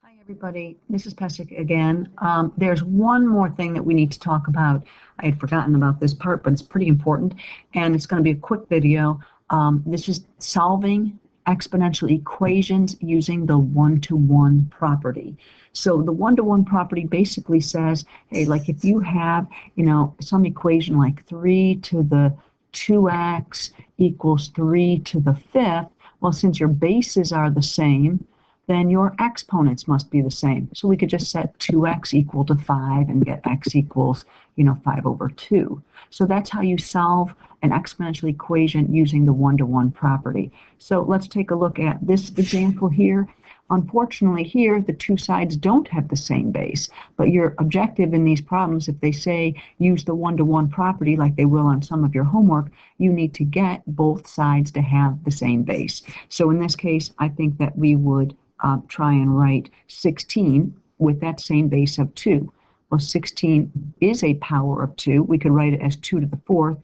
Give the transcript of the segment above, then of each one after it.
Hi, everybody. This is Pesach again. There's one more thing that we need to talk about. I had forgotten about this part, but it's pretty important, and it's going to be a quick video. This is solving exponential equations using the one-to-one property. So the one-to-one property basically says, hey, like if you have, some equation like 3 to the 2x equals 3 to the 5th, well, since your bases are the same, then your exponents must be the same. So we could just set 2x equal to 5 and get x equals, 5 over 2. So that's how you solve an exponential equation using the one-to-one property. So let's take a look at this example here. Unfortunately here, the two sides don't have the same base, but your objective in these problems, if they say use the one-to-one property like they will on some of your homework, you need to get both sides to have the same base. So in this case, I think that we would try and write 16 with that same base of 2. Well, 16 is a power of 2. We could write it as 2 to the 4th.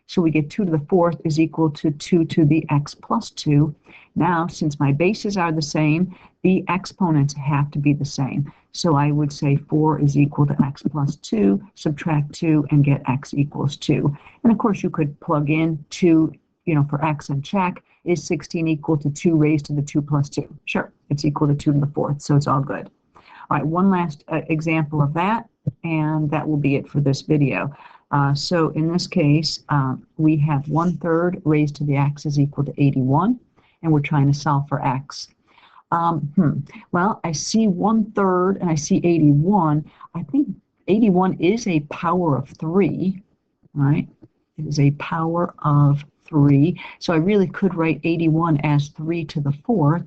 So we get 2 to the 4th is equal to 2 to the x plus 2. Now, since my bases are the same, the exponents have to be the same. So I would say 4 is equal to x plus 2, subtract 2, and get x equals 2. And of course, you could plug in 2, for x and check. Is 16 equal to 2 raised to the 2 plus 2? Sure, it's equal to 2 to the 4th, so it's all good. All right, one last example of that, and that will be it for this video. So in this case, we have 1/3 raised to the x is equal to 81, and we're trying to solve for x. Well, I see 1/3 and I see 81. I think 81 is a power of 3, right? It is a power of 3. So I really could write 81 as 3 to the 4th,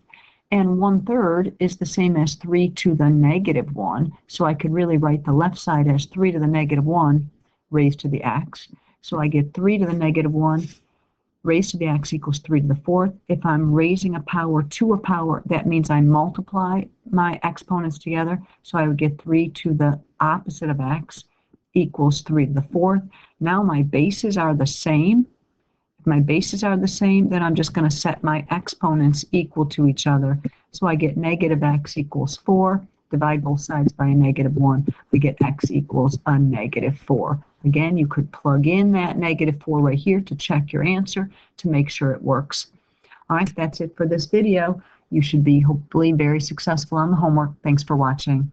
and 1/3 is the same as 3 to the negative 1. So I could really write the left side as 3 to the negative 1 raised to the x. So I get 3 to the negative 1 raised to the x equals 3 to the 4th. If I'm raising a power to a power, that means I multiply my exponents together. So I would get 3 to the opposite of x equals 3 to the 4th. Now my bases are the same. If my bases are the same, then I'm just going to set my exponents equal to each other. So I get negative x equals 4. Divide both sides by a negative 1. We get x equals a negative 4. Again, you could plug in that negative 4 right here to check your answer to make sure it works. All right, that's it for this video. You should be hopefully very successful on the homework. Thanks for watching.